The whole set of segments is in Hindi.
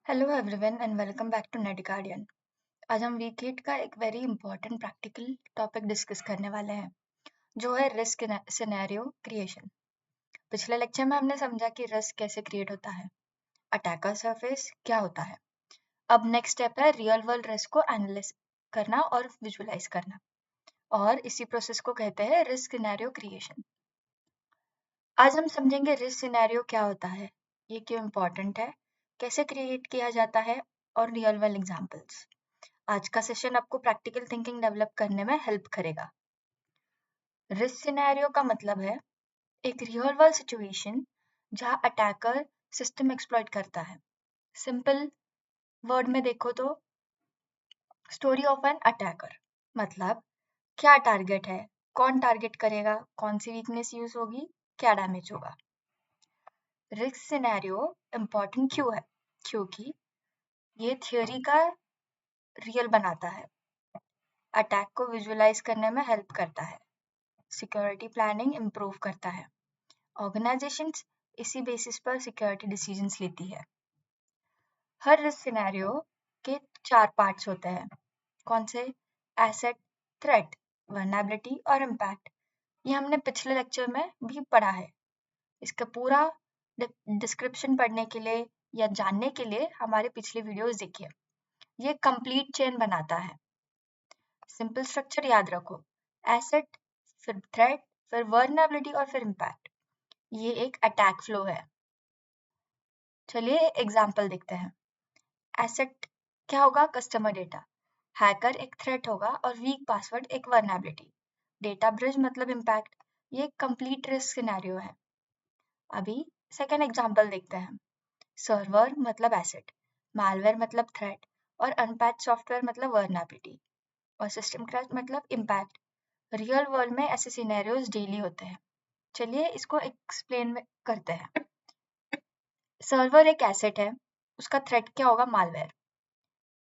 Hello everyone and welcome back to Net Guardian. आज हम वीक 8 का एक very important practical topic discuss करने वाले हैं, जो है रिस्क सिनेरियो क्रिएशन। पिछले लेक्चर में हमने समझा कि रिस्क कैसे क्रिएट होता है, अटैकर सरफेस क्या होता है। अब नेक्स्ट स्टेप है रियल वर्ल्ड रिस्क को एनालाइज करना और विजुअलाइज करना, और इसी प्रोसेस को कहते हैं रिस्क सिनेरियो क्रिएशन। आज हम समझेंगे रिस्क सिनेरियो क्या होता है, ये क्यों इम्पोर्टेंट है, कैसे क्रिएट किया जाता है, और रियल वर्ल्ड एग्जांपल्स। आज का सेशन आपको प्रैक्टिकल थिंकिंग डेवलप करने में हेल्प करेगा। रिस्क सिनेरियो का मतलब है एक रियल वर्ल्ड सिचुएशन जहां अटैकर सिस्टम एक्सप्लॉइट करता है। सिंपल वर्ड में देखो तो स्टोरी ऑफ एन अटैकर, मतलब क्या टारगेट है, कौन टारगेट करेगा, कौन सी वीकनेस यूज होगी, क्या डैमेज होगा। रिस्क सिनेरियो इम्पोर्टेंट क्यों है? क्योंकि ये थियोरी का रियल बनाता है, अटैक को विजुअलाइज करने में हेल्प करता है, सिक्योरिटी प्लानिंग इम्प्रूव करता है, ऑर्गेनाइजेशंस इसी बेसिस पर सिक्योरिटी डिसीजंस लेती है। हर रिस्क सिनेरियो के 4 पार्ट्स होते हैं। कौन से? एसेट, थ्रेट, वल्नरेबिलिटी और इम्पैक्ट। ये हमने पिछले लेक्चर में भी पढ़ा है। इसका पूरा डिस्क्रिप्शन पढ़ने के लिए या जानने के लिए हमारे पिछले वीडियोस देखिए। ये कंप्लीट चेन बनाता है। सिंपल स्ट्रक्चर याद रखो, एसेट, फिर थ्रेट, फिर वल्नरेबिलिटी और फिर इम्पैक्ट। ये एक अटैक फ्लो है। चलिए एग्जाम्पल देखते हैं। एसेट क्या होगा? Customer data. हैकर एक थ्रेट होगा और वीक पासवर्ड एक वल्नरेबिलिटी। डेटा ब्रिज मतलब इम्पैक्ट। ये कंप्लीट रिस्क सिनेरियो है। अभी सेकेंड एग्जाम्पल देखते हैं। सर्वर मतलब एसेट, मालवेयर मतलब थ्रेट, और अनपैच सॉफ्टवेयर मतलब वल्नरेबिलिटी, और सिस्टम क्रैश मतलब इम्पैक्ट। रियल वर्ल्ड में ऐसे सिनेरियोज डेली होते हैं। चलिए इसको एक्सप्लेन करते हैं। सर्वर एक एसेट है, उसका थ्रेट क्या होगा? मालवेयर।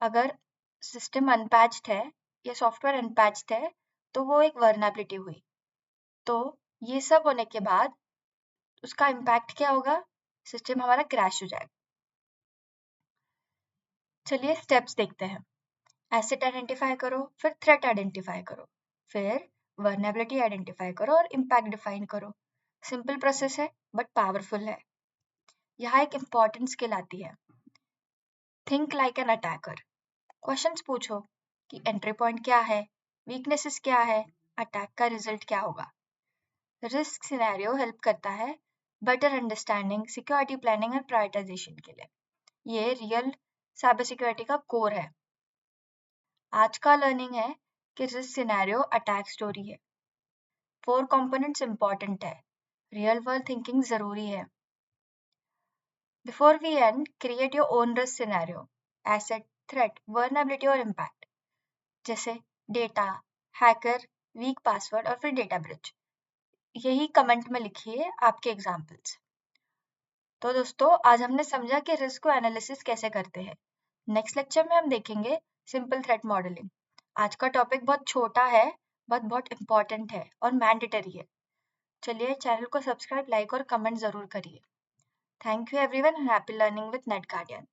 अगर सिस्टम अनपैच्ड है या सॉफ्टवेयर अनपैच्ड है तो वो एक वल्नरेबिलिटी हुई। तो ये सब होने के बाद उसका इम्पैक्ट क्या होगा? सिस्टम हमारा क्रैश हो जाएगा। चलिए स्टेप्स देखते हैं। एसेट आइडेंटिफाई करो, फिर थ्रेट आइडेंटिफाई करो, फिर वल्नरेबिलिटी आइडेंटिफाई करो और इम्पैक्ट डिफाइन करो। सिंपल प्रोसेस है बट पावरफुल है। यहाँ एक इम्पॉर्टेंट स्किल आती है, think like an attacker. Questions पूछो कि एंट्री पॉइंट क्या है, वीकनेसेस क्या है, अटैक का रिजल्ट क्या होगा। रिस्क सिनेरियो हेल्प करता है बेटर अंडरस्टैंडिंग, सिक्योरिटी प्लानिंग और प्रायोरिटाइजेशन के लिए। ये रियल साइबर सिक्योरिटी का कोर है। आज का लर्निंग है कि रिस्क सिनेरियो अटैक स्टोरी है। 4 कंपोनेंट्स इंपॉर्टेंट है, रियल वर्ल्ड थिंकिंग जरूरी है। Before we end, create your own risk scenario, asset, threat, vulnerability और इम्पैक्ट, जैसे डेटा, हैकर, वीक पासवर्ड और फिर डेटा ब्रिज। यही कमेंट में लिखिए आपके एग्जाम्पल्स। तो दोस्तों आज हमने समझा कि रिस्क को एनालिसिस कैसे करते हैं। नेक्स्ट लेक्चर में हम देखेंगे सिंपल थ्रेट मॉडलिंग। आज का टॉपिक बहुत छोटा है बट बहुत इंपॉर्टेंट है और मैंडेटरी है। चलिए चैनल को सब्सक्राइब, लाइक और कमेंट जरूर करिए। Thank you everyone, happy learning with net guardian.